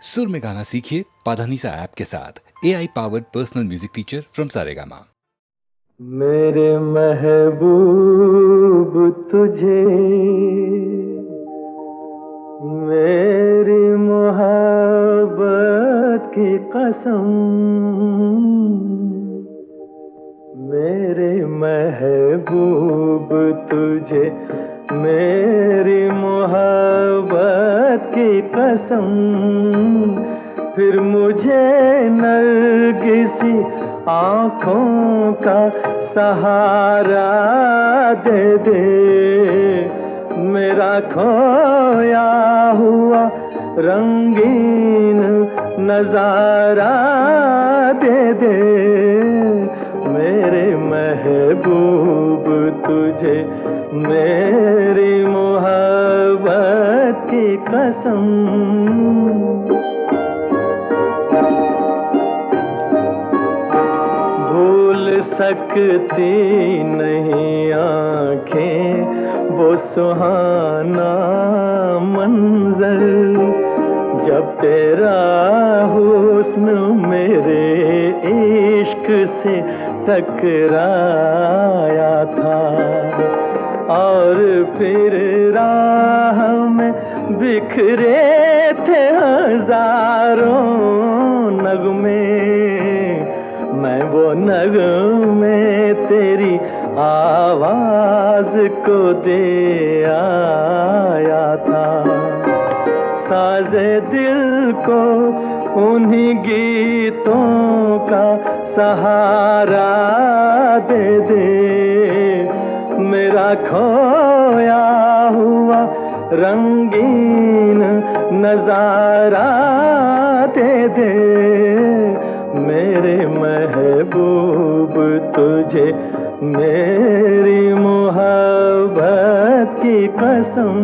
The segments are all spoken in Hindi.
सुर में गाना सीखिए पाधानीसा ऐप के साथ। AI powered personal music teacher from Saregama. मेरे महबूब तुझे मेरी मोहब्बत की कसम, मेरे महबूब तुझे मेरी मोहब्बत की कसम, फिर मुझे नरगिसी आँखों का सहारा दे दे, मेरा खोया हुआ रंगीन नजारा दे दे, मेरे महबूब तुझे मेरी मोहब्बत की कसम। भूल सकती नहीं आँखें वो सुहाना मंजर, जब तेरा हुस्न मेरे इश्क से टकराया था, और फिर राह में बिखरे थे हजारों नगमे, मैं वो नगमे तेरी आवाज को दे आया था, साज़े दिल को उन्हीं गीतों का सहारा दे दे, मेरा खोया हुआ रंगीन नजारा दे दे, मेरे महबूब तुझे मेरी मोहब्बत की कसम।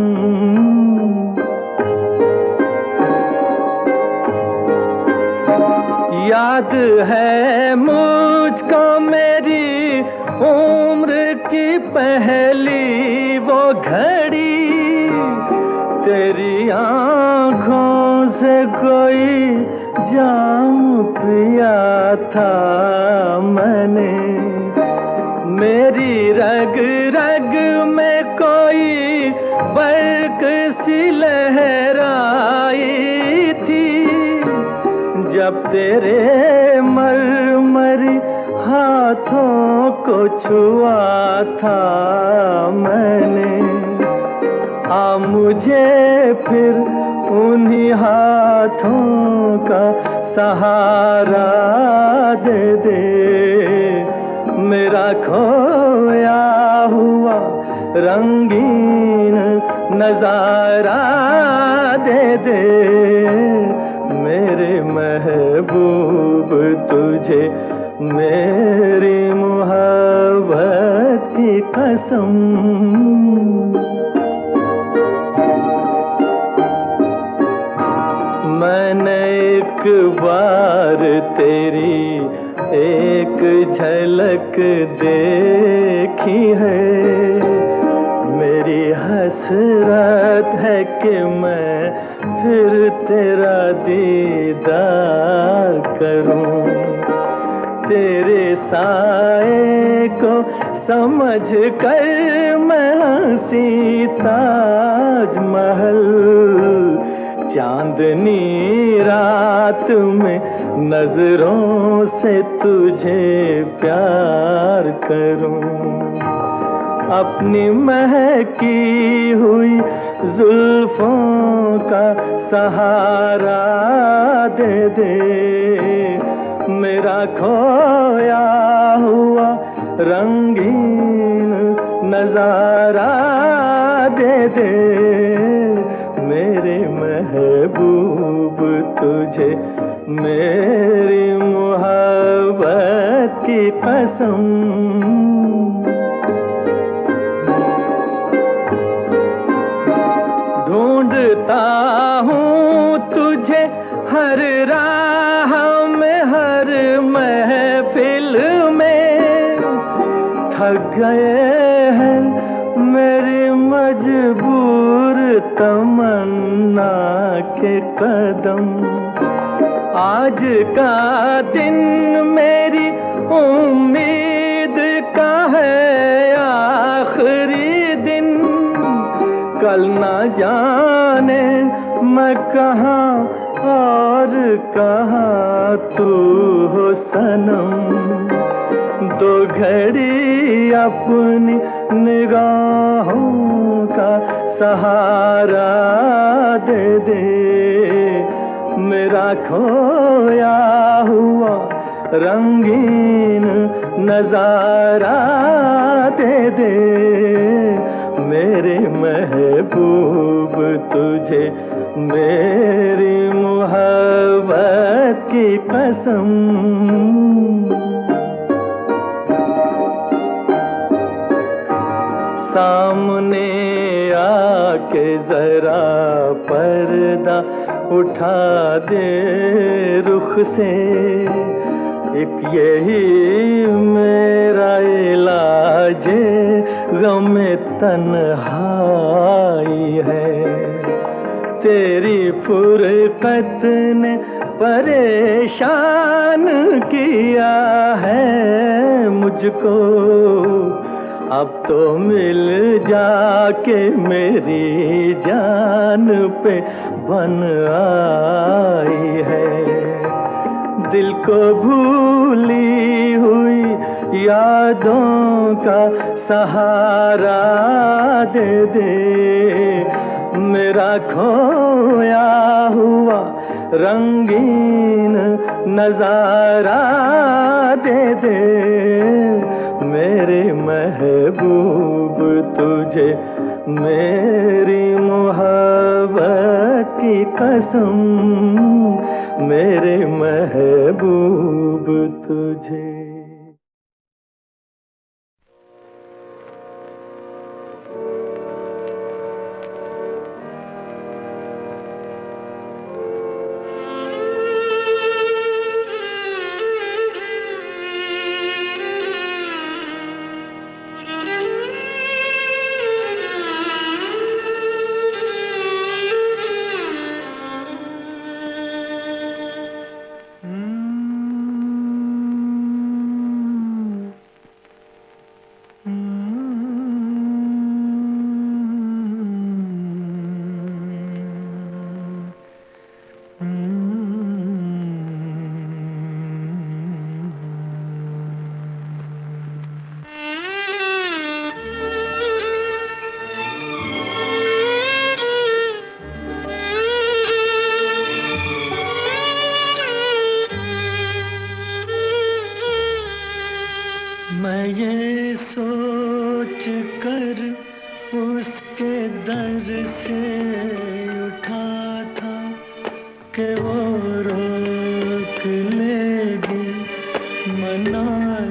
याद है मुझको मेरी उम्र की पहली वो घड़ी, तेरी आँखों से कोई जाम पिया था मैंने, मेरी रग रग में कोई बर्क सी लहराई थी, जब तेरे मरमरी हाथों को छुआ था मैंने, आ मुझे फिर उन्हीं हाथों का सहारा दे दे, मेरा खोया हुआ रंगीन नजारा दे दे, मेरे महबूब तुझे मेरी मोहब्बत की कसम। मैंने एक बार तेरी एक झलक देखी है, मेरी हसरत है कि मैं फिर तेरा दीदार करूं, तेरे साए को समझ कर मैं हंसी ताजमहल, चांदनी रात में नजरों से तुझे प्यार करूं, अपनी महकी हुई जुल्फों का सहारा दे दे, मेरा खोया हुआ रंगीन नजारा दे दे, मेरे महबूब तुझे मेरी मोहब्बत की कसम। ढूंढता हूँ तुझे हर राह में हर महफिल में, थक गए हैं मेरी मजबूर तमन्ना के के कदम। आज का दिन मेरी उम्मीद का है आखिरी दिन, कल ना जाने मैं कहाँ और कहाँ तू हो सनम। दो घड़ी अपनी निगाहों का सहारा दे दे, मेरा खोया हुआ रंगीन नजारा दे दे। मेरे महबूब तुझे मेरी मोहब्बत की कसम। सामने आके जरा पर्दा उठा दे रुख से, एक यही मेरा इलाज गम तन्हाई है। तेरी फुरकत ने परेशान किया है मुझको, अब तो मिल जाके मेरी जान पे बन आई है। दिल को भूली हुई यादों का सहारा दे दे, मेरा खोया हुआ रंगीन नजारा दे दे। मेरे महबूब तुझे मेरी मोहब्बत की कसम, मेरे महबूब तुझे। मैं ये सोच कर उसके दर से उठा था कि वो रोक लेगी, मना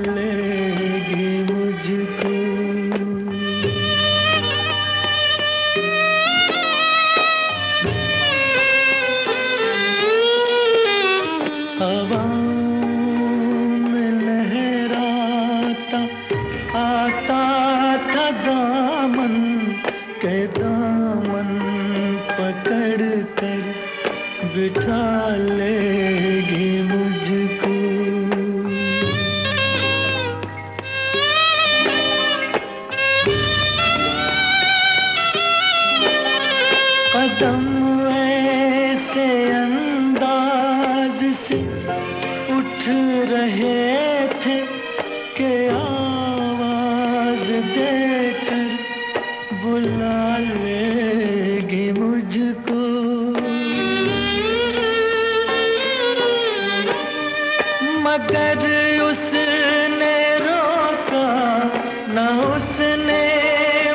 लेगी मुझको। हवा आता था दामन के दामन पकड़ कर बिठा लेगी मुझको। कदम ऐसे अंदाज से उठ रहे थे कि आवाज देकर बुला लेगी मुझको। मगर उसने रोका न उसने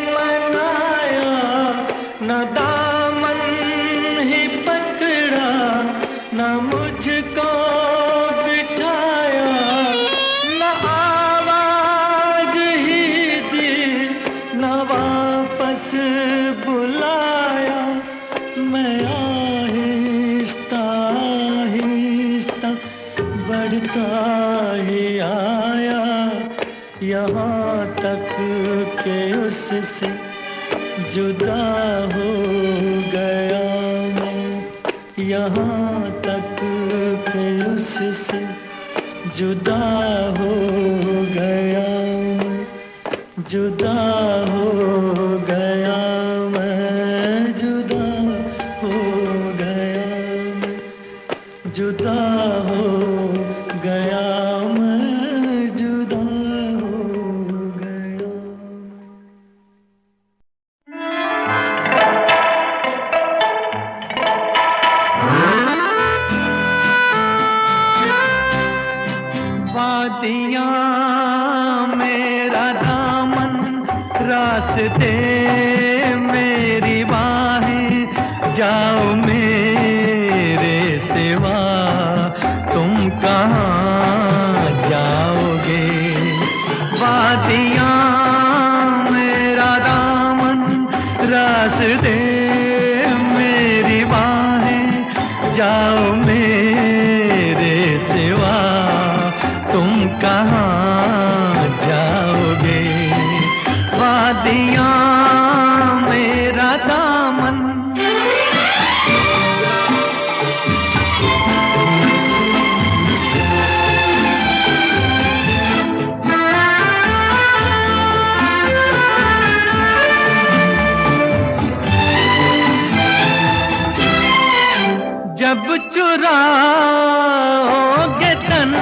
मनाया, न दामन ही पकड़ा न मुझको बिठाया, न आवाज ही दी न वापस बुलाया। मैं आहिस्ता आहिस्ता बढ़ता ही आया, यहाँ तक के उससे जुदा हो गया मैं, यहाँ तक कि उससे जुदा हो गया मैं, जुदा हो गया मैं, जुदा हो गया मैं, जुदा हो गया मैं, जुदा हो गया। वादियाँ मेरा दामन, रास्ते मेरी बाहें, जाओ मेरे सिवा तुम कहाँ जाओगे। वादियाँ मेरा दामन, रास्ते मेरी बाहें, जाओ मेरे सिवा तुम कहाँ जाओगे। वादियाँ मेरा दामन। जब चुराओगे तन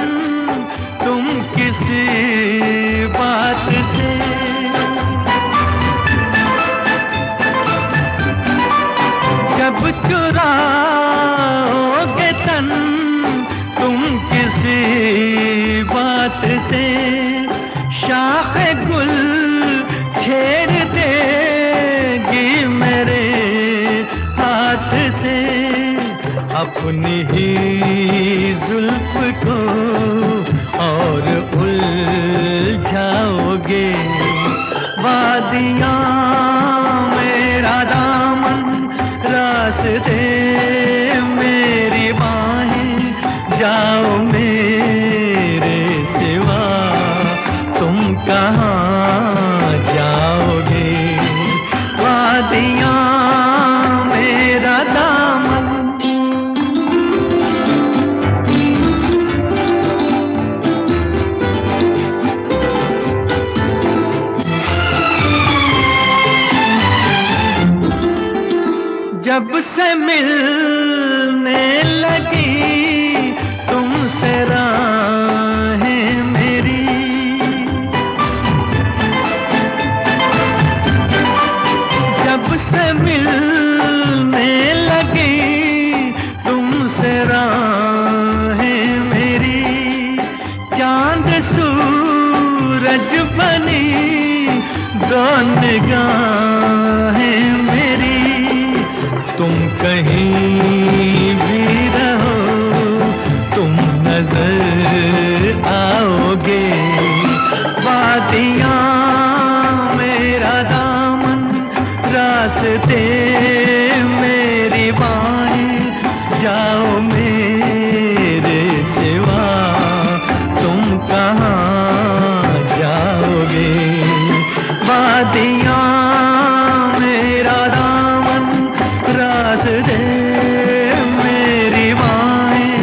तुम किसी बात से, जब चुराओगे तन तुम किसी बात से, शाख गुल छेड़ देगी मेरे हाथ से, अपनी ही जुल्फ को और उलझाओगे। वादियाँ मेरा दामन, रास्ते मेरी बाहें, जाओ मेरे सिवा तुम कहाँ जाओगे। वादियाँ मेरा दामन। जब से मिलने लगी तुमसे राहें मेरी, जब से मिलने लगी तुमसे राहें मेरी, चांद सूरज बनी दो निगाहें मेरी, तुम कहीं भी रहो तुम नजर आओगे। वादियाँ मेरा दामन, रास्ते मेरी बाहें, जाओ मेरे सिवा तुम कहाँ जाओगे। वादियाँ मेरा दामन, रास्ते मेरी बाहें,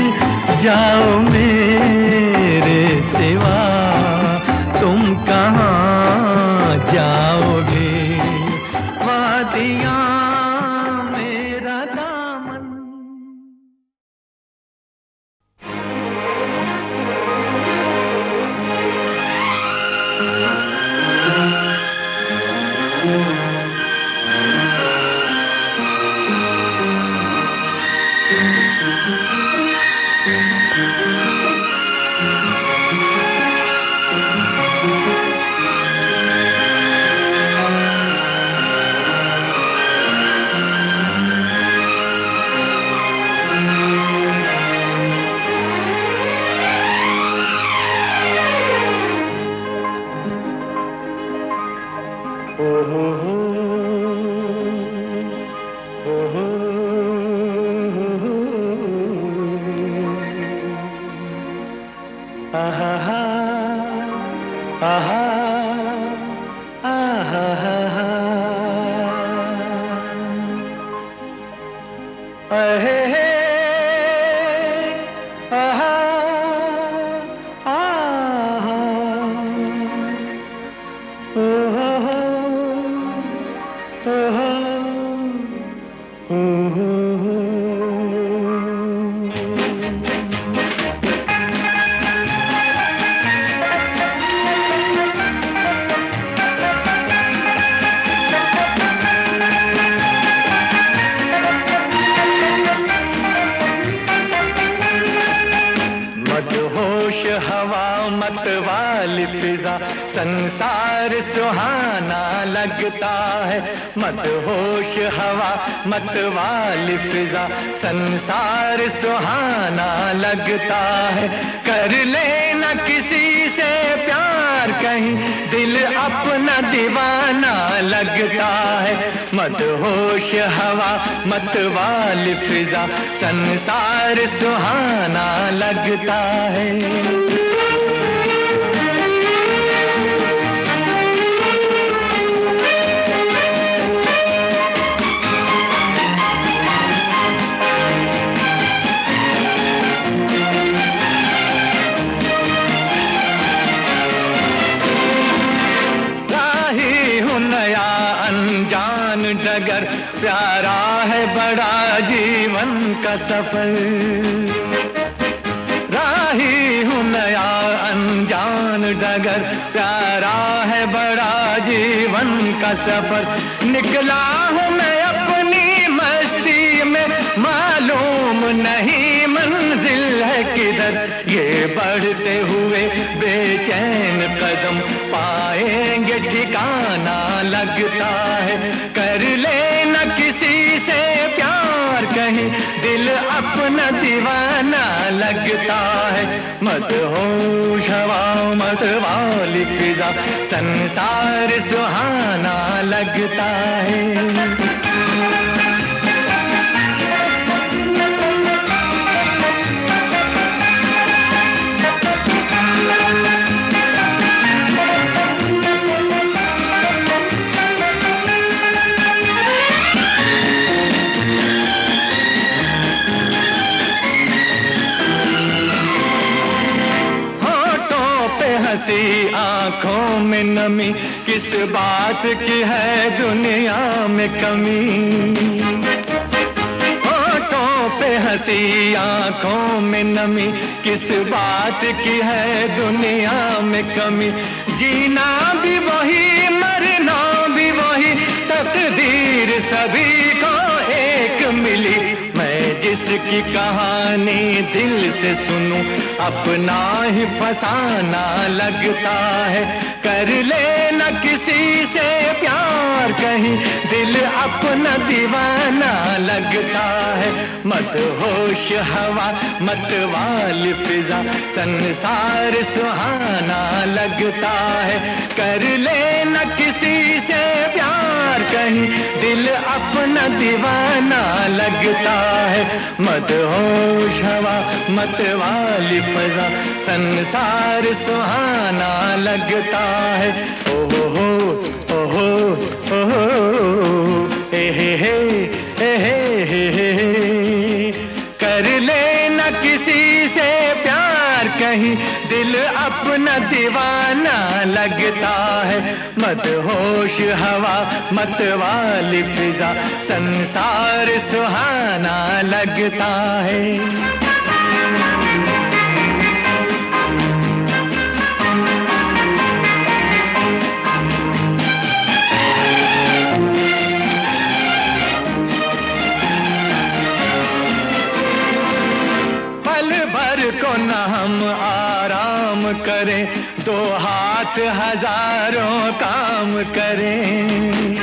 जाओ मेरे सिवा तुम कहाँ जाओगे। वादियाँ मेरा दामन। वाली फिजा संसार सुहाना लगता है, मत होश हवा मत वाली फिजा संसार सुहाना लगता है। कर लेना किसी से प्यार कहीं दिल अपना दीवाना लगता है, मत होश हवा मत वाली फिजा संसार सुहाना लगता है। डगर प्यारा है बड़ा जीवन का सफर, राही हूँ नया अनजान डगर प्यारा है बड़ा जीवन का सफर। निकला हूँ मैं अपनी मस्ती में मालूम नहीं मंजिल है किधर, ये बढ़ते हुए बेचैन कदम पाएंगे ठिकाना लगता है। कर लेना किसी से प्यार कहीं दिल अपना दीवाना लगता है, मत होश हवा मत वाली फिजा संसार सुहाना लगता है। हंसी आंखों में नमी किस बात की है दुनिया में कमी, होठों पे हंसी आंखों में नमी किस बात की है दुनिया में कमी। जीना भी वही मरना भी वही तकदीर सभी को एक मिली, मैं जिसकी कहानी दिल से सुनूं अपना ही फसाना लगता है। कर लेना किसी से प्यार कहीं दिल अपना दीवाना लगता है, मत होश हवा मत वाली फिजा संसार सुहाना लगता है। कर लेना किसी से प्यार कहीं दिल अपना दीवाना लगता है, मत होश हवा मत वाली फिजा संसार सुहाना लगता है। ओहो ओहो ओहो हे हे हे। कर लेना किसी से प्यार कहीं दिल अपना दीवाना लगता है, मत होश हवा मत वाली फिजा संसार सुहाना लगता है। को न हम आराम करें, दो हाथ हजारों काम करें।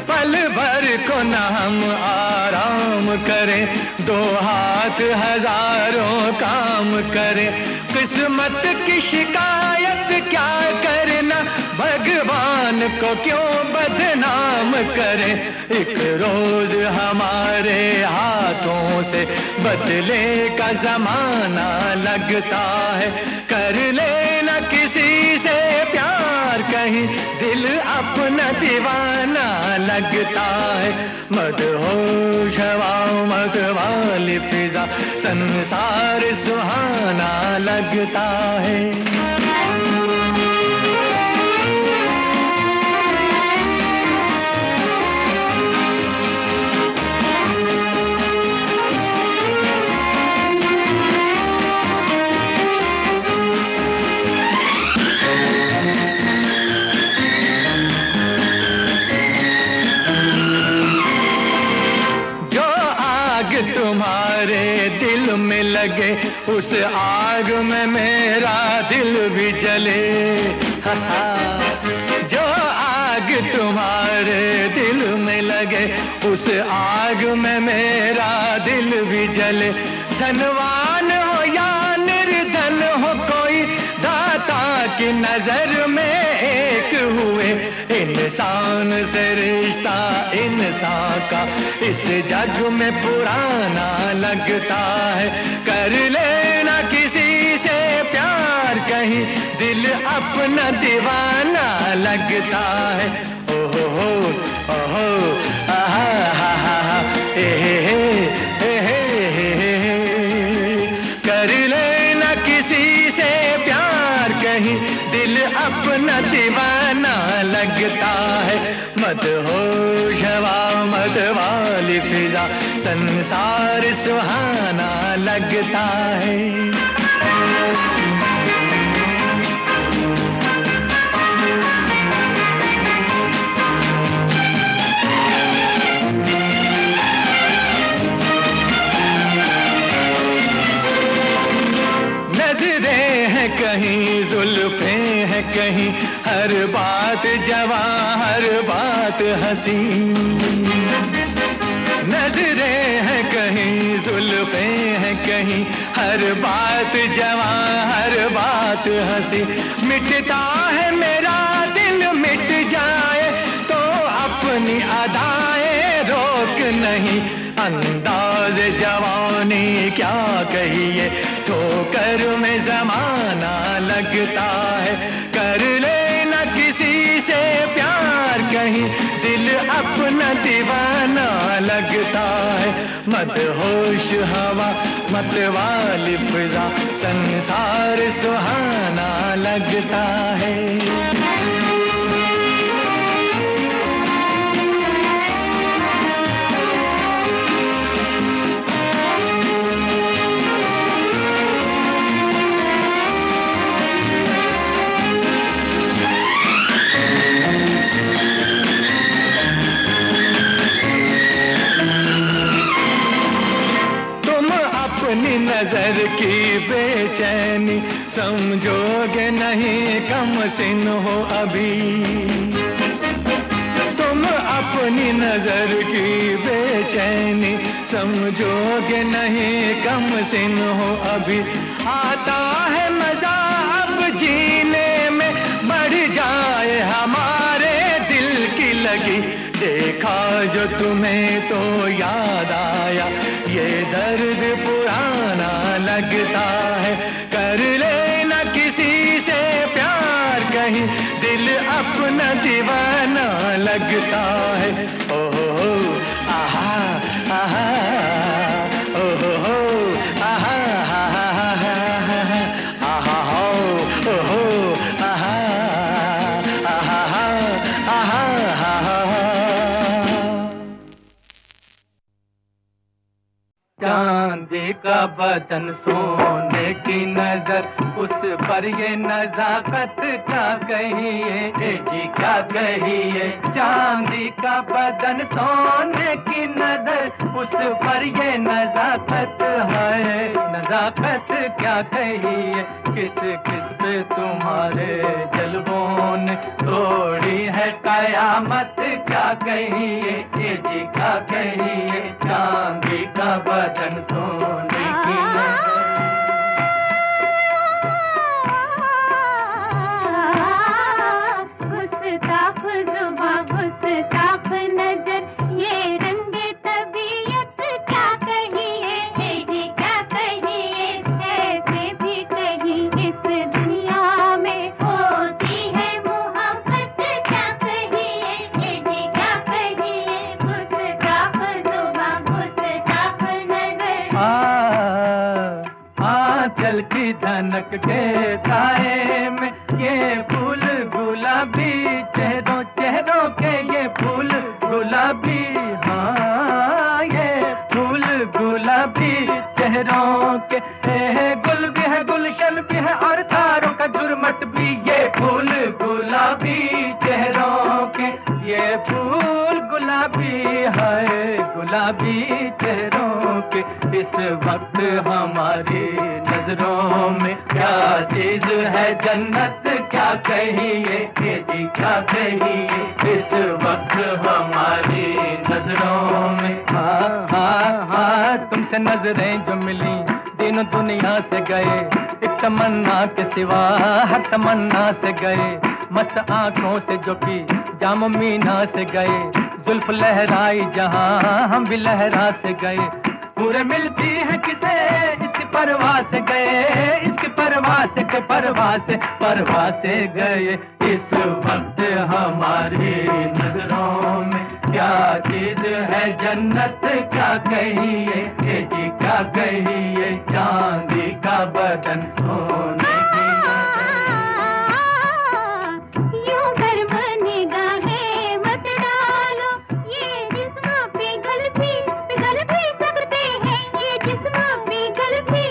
पल भर को न हम आराम करें, दो हाथ हजारों काम करें। किस्मत की शिकायत क्या करना, भगवान को क्यों बदनाम करें। एक रोज हमारे हाथों से बदले का जमाना लगता है। कर लेना किसी से प्यार कहीं दिल अपना दीवाना लगता है, मत होश हवा मत वाली फिजा संसार सुहाना लगता है। तुम्हारे दिल में लगे, उस आग में मेरा दिल भी जले। जो आग तुम्हारे दिल में लगे, उस आग में मेरा दिल भी जले। धनवान हो या निर्धन हो, कोई दाता की नजर में एक हुए। इंसान से रिश्ता इंसान का इस जग में पुराना लगता है। कर लेना किसी से प्यार, कहीं दिल अपना दीवाना लगता है। ओहो हो, ओहो, आहा हा हा हा, ए हे हे। कर लेना किसी से प्यार, कहीं दिल अपना दीवाना लगता है। मत होश हवा मत वाली फिजा, संसार सुहाना लगता है। कहीं जुल्फे हैं कहीं, हर बात जवां हर बात हंसी। नजरें हैं कहीं जुल्फे हैं कहीं, हर बात जवां हर बात हंसी। मिटता है मेरा दिल मिट जाए तो अपनी अदाएं रोक नहीं। अंदाज जवानी क्या कहिए, ठोकर में जमाना लगता है। कर लेना किसी से प्यार, कहीं दिल अपना दीवाना लगता है। मत होश हवा मत वाली फिजा, संसार सुहाना लगता है। नजर की बेचैनी समझोगे नहीं, कम सिन हो अभी। तुम अपनी नजर की बेचैनी समझोगे नहीं, कम सिन हो अभी। आता है मजा अब जीने में, बढ़ जाए हमारे दिल की लगी। देखा जो तुम्हें तो याद आया, ये दर्द पुराना लगता है। कर लेना किसी से प्यार, कहीं दिल अपना दीवाना लगता है। ओहो आहा आहा, ओहो आहा आहा आहा, ओहो आहा आहा आहा। चांदी का बदन सोने की नजर, उस पर ये नजाकत क्या कहिए, जी क्या कहिए। चांदी का बदन सोने की नजर, उस पर ये नजाकत है, नजाकत क्या कहिए। किस किस पे तुम्हारे जलवों ने तोड़ी है कयामत क्या कहिए, जी क्या कहिए। चांदी का बदन सोने की नजर, गुस्ताख जुबां गुस्ताख नजर, ये रंगे तबीयत क्या कहिए, जी क्या कहिए। ऐसे भी कहीं इस दुनिया में होती है मोहब्बत क्या कहिए, जी क्या कहिए। गुस्ताख जुबां गुस्ताख नजर। आंचल की धनक के साए में ये फूल गुलाबी, चेहरों चेहरों के ये फूल गुलाबी। हाँ ये फूल गुलाबी चेहरों के, गुल भी है गुलशन भी है और तारों का झुरमट भी। ये फूल गुलाबी चेहरों के, ये फूल गुलाबी है, गुलाबी चेहरों के। इस वक्त हमारी नजरों में क्या चीज है जन्नत, क्या कहिए ये जी क्या कहिए इस वक्त हमारी नजरों में। हाँ हाँ हाँ तुमसे नजरें जो मिली तीनों दुनिया से गए, एक तमन्ना के सिवा हर तमन्ना से गए। मस्त आंखों से जो की जाम मीना से गए, जुल्फ लहराई जहां हम भी लहरा से गए। पूरे मिलती है किसे इसकी परवाह से गए, इसकी परवाह से के परवाह से गए। इस वक्त हमारी नजरों में क्या चीज है जन्नत, क्या कहिए ये जी क्या कहिए चांदी का बदन सोने की यूं गर्म निगाहें मत डालो, ये जिस्म पिघल भी सकते हैं, ये जिस्म पिघल भी,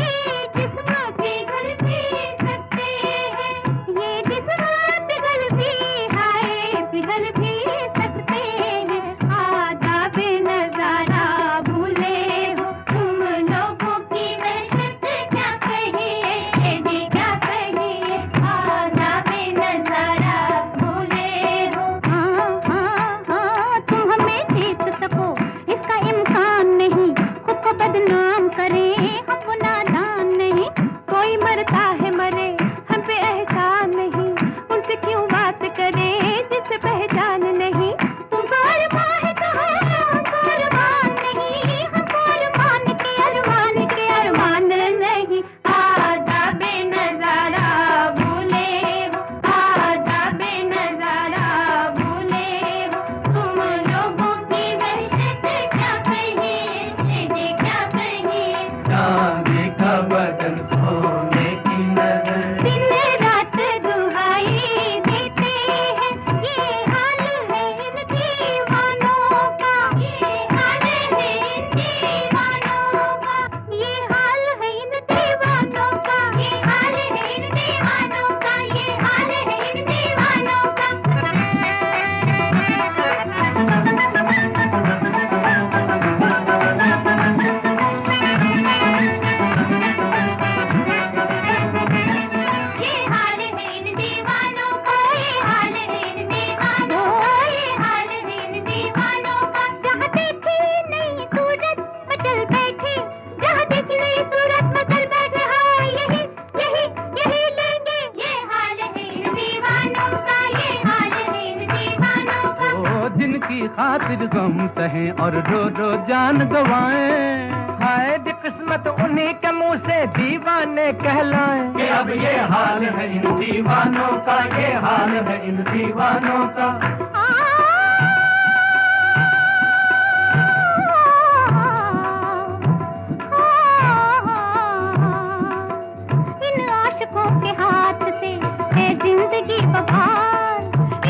ये जिस्म पिघल भी सकते हैं, ये जिस्म पिघल भी, हाय पिघल भी सकते हैं। आदाब नजारा भूले हो तुम लोगों की वहशत, क्या कहिए ये जी क्या कहिए आदाब नजारा भूले हो। हाँ तुम हमें जीत सको इसका इम्कान नहीं, खुद को बदनाम करें हम नादान नहीं। कोई मरता है मरे हम पे एहसान नहीं, उनसे क्यों बात करें जिनसे पहचान नहीं। तुमको अरमान है तो हमको अरमान नहीं, हमको अरमान के अरमान नहीं। आदाब नजारा भूले हो, आदाब नजारा भूले हो तुम लोगों की वहशत, क्या कहिए ये जी क्या कहिए चांदी का बदन सोने की नजर। दिन रात दुहाई देते हैं, ये हाल है इन दीवानों का, ये हाल है इन दीवानों का, ये हाल है इन दीवानों का, ये हाल है इन दीवानों का, ये हाल है इन दीवानों का। ये हाल है इन दीवानों का, ये हाल है इन दीवानों का, ये हाल है इन दीवानों का। जहाँ देखी नई सूरत मचल बैठे, जहाँ देखी नई सूरत मचल बैठे, हाँ यही यही यही लेंगे। ये हाल है इन दीवानों का, ये हाल है इन दीवानों का। ओ जिनकी खातिर गम सहे और रो रो जान गवाएं, हाय दी किस्मत उन्हीं के मुंह से दीवाने कहलाएं। कि अब ये हाल है इन दीवानों का, ये हाल है इन दीवानों का। इन आशिकों के हाथ से है जिंदगी बहार,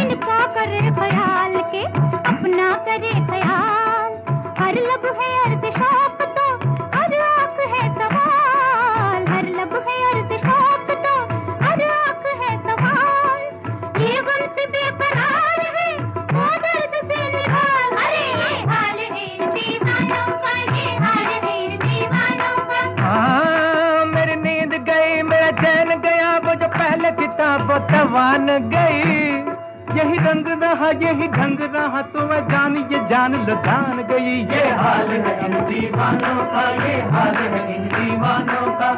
इनका करे ख्याल के अपना करे ख्याल। हर लब है अर्ज शौक तो हर आंख है सवाल, हर लब है अर्ज शौक तो हर आंख है सवाल। ये गम से बेकरार है वो दर्द से निहाल, अरे ये हाल है इन दीवानों का, ये हाल है इन दीवानों का। हाँ मेरी नींद गई, मेरा चैन गया, वो जो पहले किताब वो तवान गई। यही रंग रहा यही ढंग रहा, तो मैं जान ये जान लो जान गई। ये हाल है इन दीवानों का, ये हाल है इन दीवानों का।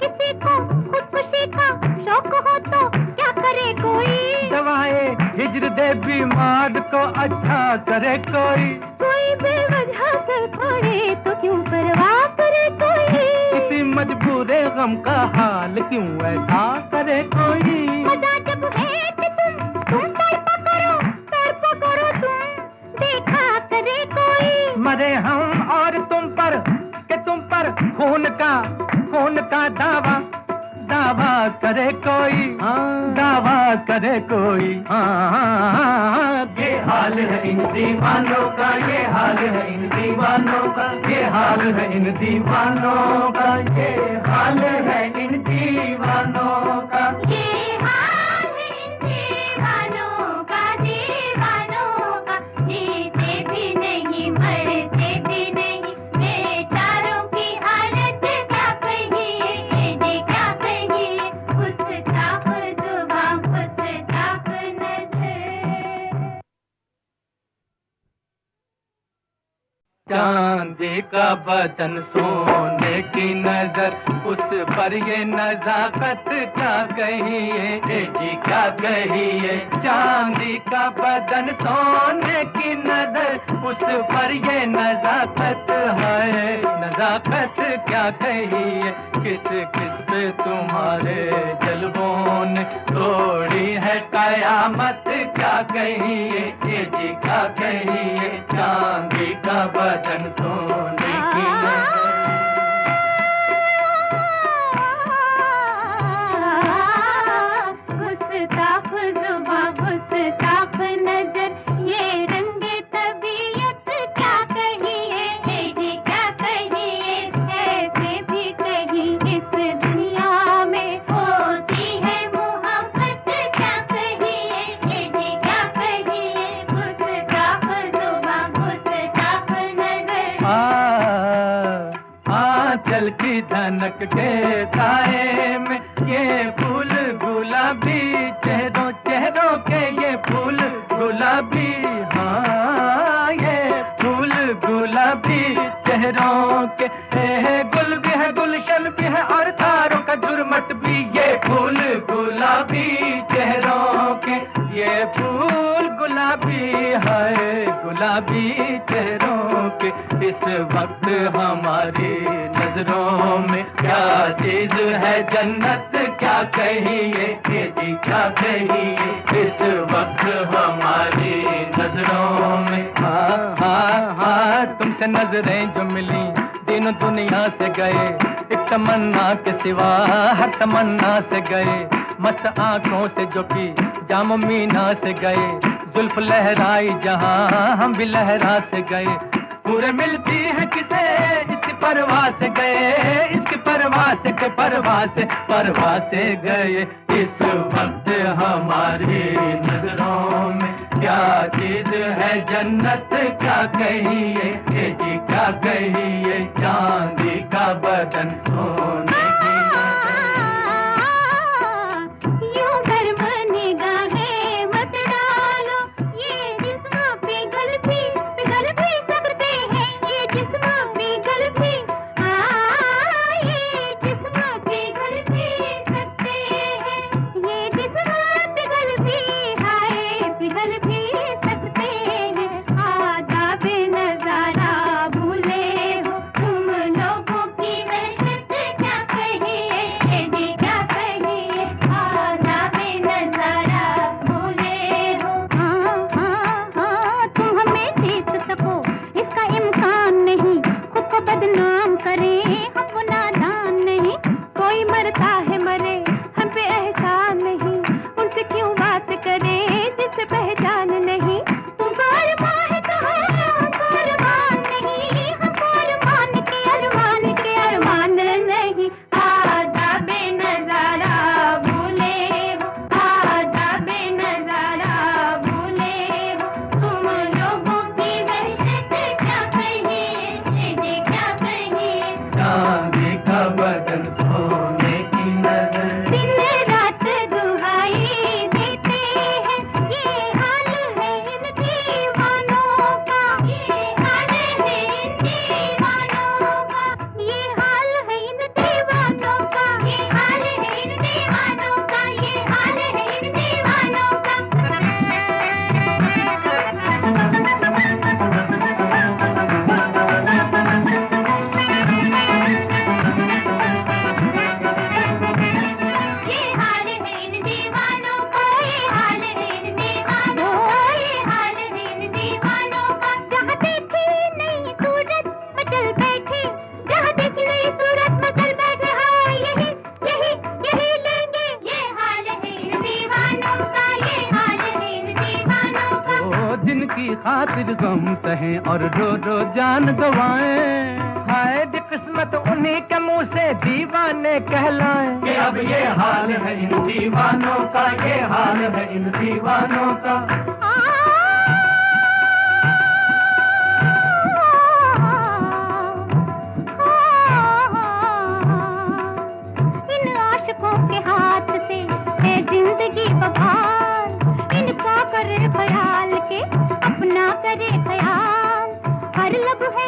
किसी को खुदकुशी का शौक हो तो क्या करे कोई, दवाए हिजर दे बीमार को अच्छा करे कोई। कोई बेवजह से पड़े तो क्यों परवाह करे कोई, किसी मजबूरे गम का हाल क्यों ऐसा करे कोई। मजा जब है कि तुम तड़पा करो तुम, देखा करे कोई। मरे हम और तुम पर कि तुम पर खून का दावा करे कोई, दावा करे कोई। ये हाल है इन दीवानों का, ये हाल है इन दीवानों का, ये हाल है इन दीवानों का, ये हाल है इन दीवानों का। ये हाल है इन दीवानों का, चांदी का बदन सोने की नजर, उस पर ये नजाकत क्या कहिए, जी क्या कहिए। चांदी का बदन सोने की नजर, उस पर ये नजाकत है, नजाकत क्या कहिए। किस किस पे तुम्हारे जलवों ने तोड़ी है कयामत क्या कहिए, जी क्या कहिए। चांदी का बदन सोने की नजर। गुस्ताख जुबां गुस्ताख नजर, ये रंगे तबीयत क्या कहिए, जी क्या कहिए। ऐसे भी कहीं इस दुनिया में होती है मोहब्बत क्या कहिए, जी क्या कहिए। गुस्ताख जुबां गुस्ताख नजर। आंचल की धनक के साए में ये फूल गुलाबी, चेहरों चेहरों के ये फूल गुलाबी। हाँ ये फूल गुलाबी चेहरों के, गुल भी है गुलशन भी है और तारों का झुरमट भी। ये फूल गुलाबी चेहरों के, ये फूल गुलाबी है, गुलाबी चेहरों के। इस वक्त हमारी नजरों में क्या चीज है जन्नत क्या कहिए, जी क्या कहिए। इस वक्त हमारी नजरों में हाँ हाँ हाँ तुमसे नजरें जो मिली तीनों दुनिया से गए, एक तमन्ना के सिवा हर तमन्ना से गए। मस्त आंखों से जो पी जाम मीना से गए, जुल्फ लहराई जहां हम भी लहरा से गए। पूरे मिलती है किसे इसकी परवाह से गए, इसकी परवाह से के परवाह से गए। इस वक्त हमारी नजरों में क्या चीज है जन्नत क्या कहिए, जी क्या कहिए। चांदी का बदन सोने की नजर। यूं गर्म निगाहें मत डालो, ये जिस्म पिघल भी सकते हैं, ये जिस्म पिघल भी, ये जिस्म पिघल भी सकते हैं, ये जिस्म पिघल भी, हाय पिघल भी सकते हैं। आदाब नजारा भूले हो तुम लोगों की वहशत क्या कहिए, जी क्या कहिए। आदाब नजारा भूले हो, हाँ तुम हमें जीत सको इसका इम्कान नहीं। खुद को बदनाम करें हम नादान नहीं, कोई मरता है मरे हम पे एहसान नहीं। उनसे क्यों बात करे जिससे पहचान नहीं। तुमको अरमान है कहाँ हमको अरमान नहीं, हमको अरमान के अरमान नहीं। आदाब नजारा भूले हो, आदाब नजारा भूले हो तुम लोगों की वहशत क्या कहिए, जी क्या कहिए। चांदी का बदन सोने की नजर। दिन रात दुहाई देते हैं, ये हाल है इन दीवानों का, ये हाल है इन दीवानों का, ये हाल है इन दीवानों का, ये हाल है इन दीवानों का, ये हाल है इन दीवानों का। ये हाल है इन दीवानों का, ये हाल है इन दीवानों का, ये हाल है इन दीवानों का। जहाँ देखी नई सूरत मचल बैठे, जहाँ देखी नई सूरत मचल बैठे, हाँ यही यही यही लेंगे। ये हाल है इन दीवानों का, ये हाल है इन दीवानों का। ओ जिनकी खातिर गम सहे और रो रो जान गवाएं, हाय दी किस्मत उन्हीं के मुंह से दीवाने कहलाएं। कि अब ये हाल है इन दीवानों का, ये हाल है इन दीवानों का। इन आशिकों के हाथ से है जिंदगी बहार, इनका करे ख्याल के अपना करे ख्याल। हर लब है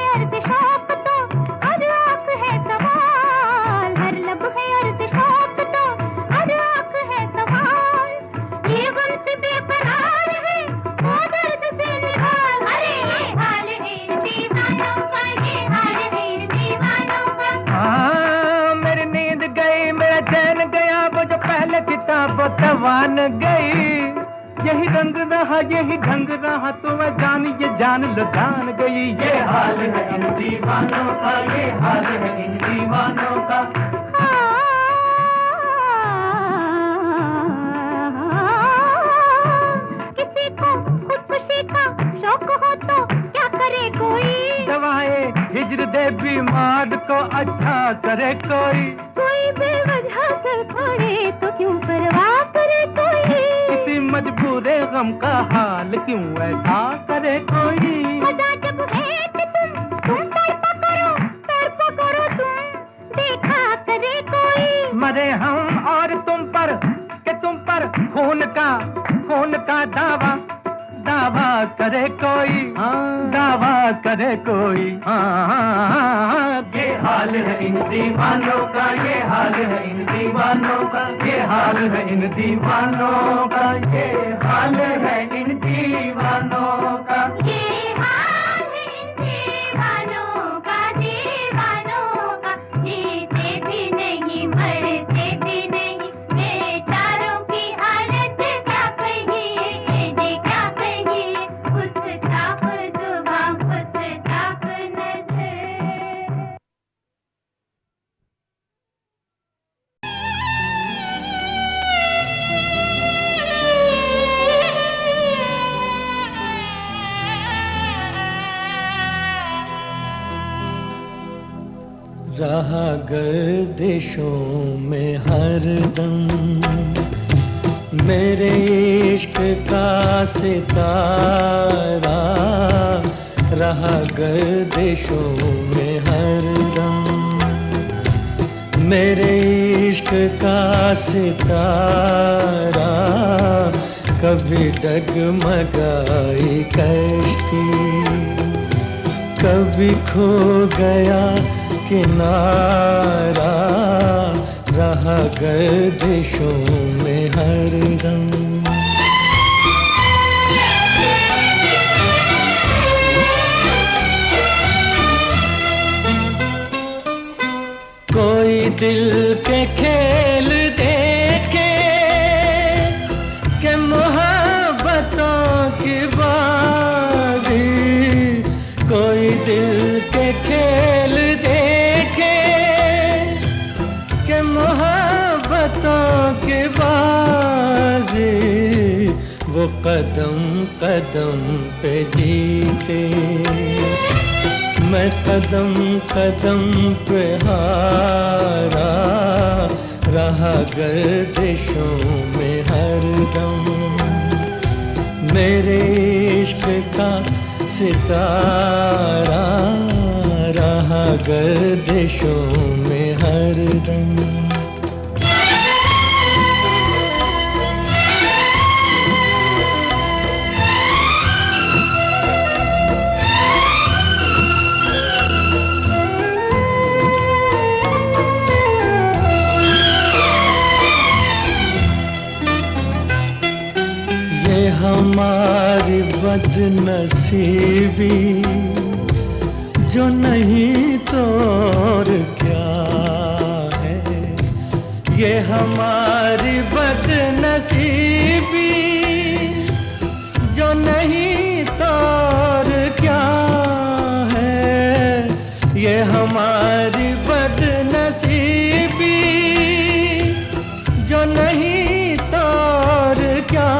यही ढंग रहा तो वह जान ये जान लो जान गई। ये हाल है इन दीवानों का, ये हाल है इन दीवानों का। किसी को खुदकुशी का शौक हो तो क्या करे कोई, दवाए हिजर दे बीमार को अच्छा करे कोई। कोई बेवजह सर फोड़े तो क्यों परवाह करे कोई, किसी मजबूरे गम का हाल क्यों ऐसा करे कोई। मजा जब है कि तुम तड़पा करो तुम, देखा करे कोई। मरे हम और तुम पर कि तुम पर खून का दावा करे कोई, दावा करे कोई। ये हाल है इन दीवानों का, ये हाल है इन दीवानों का, ये हाल है इन दीवानों का, ये हाल है इन दीवानों का। ये हाल है इन दीवानों का, दीवानों का। जीते भी नहीं मरते भी नहीं, बेचारों की हालत क्या कहिए, जी क्या कहिए। गुस्ताख जुबां गुस्ताख नजर। रहा गर्दिशों में हरदम मेरे इश्क का सितारा, रहा गर्दिशों में हरदम मेरे इश्क का सितारा। कभी डगमगाई कश्ती, कभी खो गया किनारा, रहा गर्दिशों में हरदम। कोई दिल के खेल देखे कि मोहब्बतों की बाजी, कोई दिल के खेल देखे कि मोहब्बतों की बाजी। वो कदम कदम पे जीते, मैं कदम कदम पे हारा, रहा गर्दिशों में हरदम मेरे इश्क का सितारा, रहा गर्दिशों में हरदम। हमारी बदनसीबी जो नहीं तो और क्या है, ये हमारी बदनसीबी जो नहीं तो और क्या है, ये हमारी बदनसीबी जो नहीं तो और क्या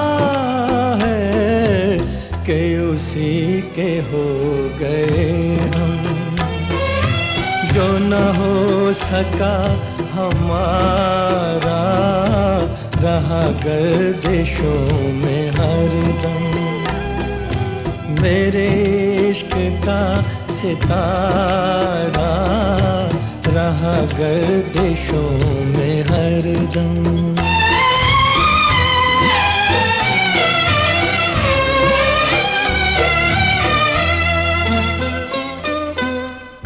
कि उसी के हो गए हम, जो न हो सका हमारा, रहा गर्दिशों में हरदम मेरे इश्क का सितारा, रहा गर्दिशों में हरदम।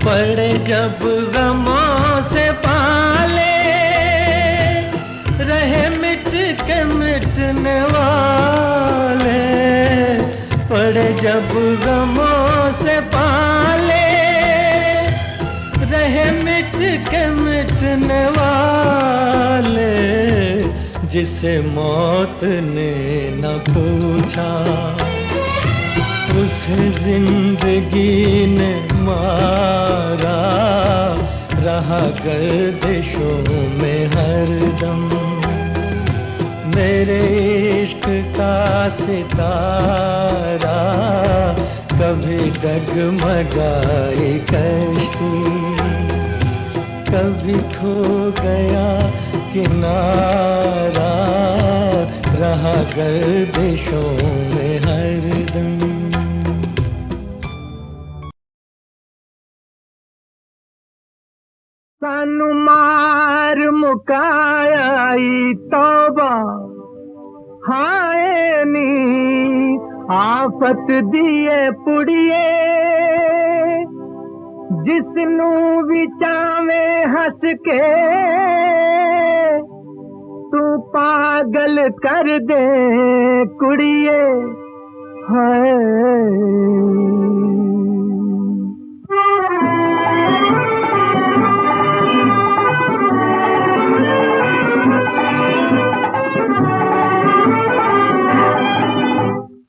पड़े जब गमों से पाले, रहे मिट के मिटने वाले, पड़े जब गमों से पाले, रहे मिट के मिटने वाले, जिसे मौत ने न पूछा उसे जिंदगी ने मारा, रहा गर्दिशों में हरदम मेरे इश्क का सितारा। कभी डगमगाई कश्ती, कभी खो गया किनारा, रहा गर्दिशों में हरदम। सानू मार मुकाई तौबा, हाय नी आफत दिए पुड़िए, जिसनू भी चावे हंस के तू पागल कर दे कुड़िए, हाय।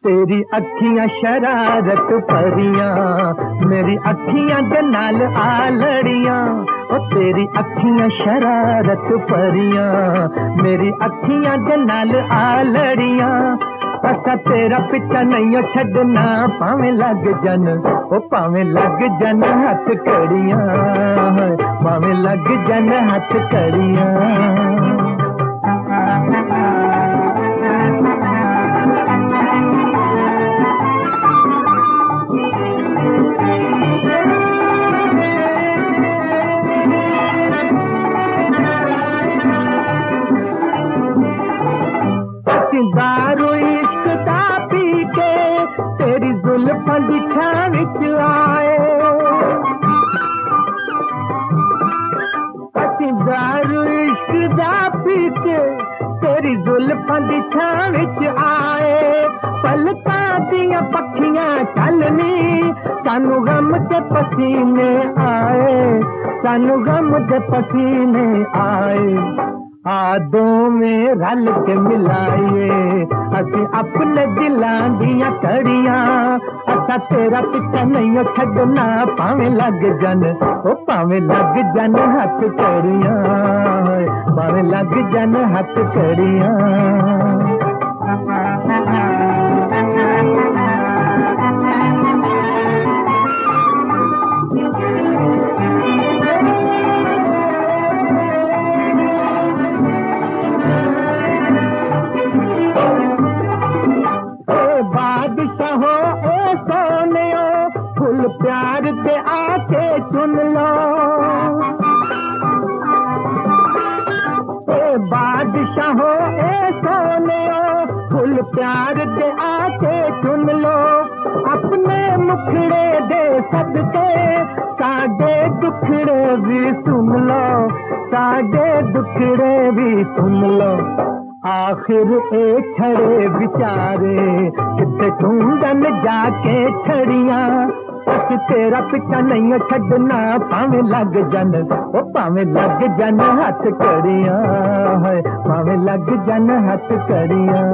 तेरी अखियां शरारत परियां, मेरी अखियां दे नाल आलड़ियां। ओ तेरी अखियां शरारत परियां, मेरी अखियां दे नाल आलड़ियां। असा तेरा पिछा नहीं छड़ना, भावें लग जन ओ भावें लग जन हथ कड़ियां, भावें लग जन हथ कड़ियां। दारू इश्क दा पी के तेरी जुल्फां दी छां विच आए, असीं दारू इश्क दा पी के तेरी जुल्फां दी छां विच आए। पलकां दियां पक्खियां चलनी, सानू गम दे पसीने आए, सानू गम दे पसीने आए। आदों में रल के मिलाइए असी अपने दिलां दियां कड़ियां। असा तेरा पिछा नहीं छड़ना, भावें लग जन ओ भावें लग जन हथ कड़ियां, भावें लग जन हथ कड़ियां। बादशाहो ओ सोनियो, फुल प्यार दे आके चुन लो। ए बादशाहो ए सोनियो, फुल प्यार दे आके चुन लो। अपने मुखड़े दे सदके साडे दुखड़े भी सुन लो, साडे दुखड़े भी सुन लो। आखिर ए छड़े बिचारे किथे ढूंढन जाके छड़ियां। अस तेरा पिछा नहीं छड़ना, भावें लग जन ओ भावें लग जन हथ कड़ियां, भावें लग जन हथ कड़ियां।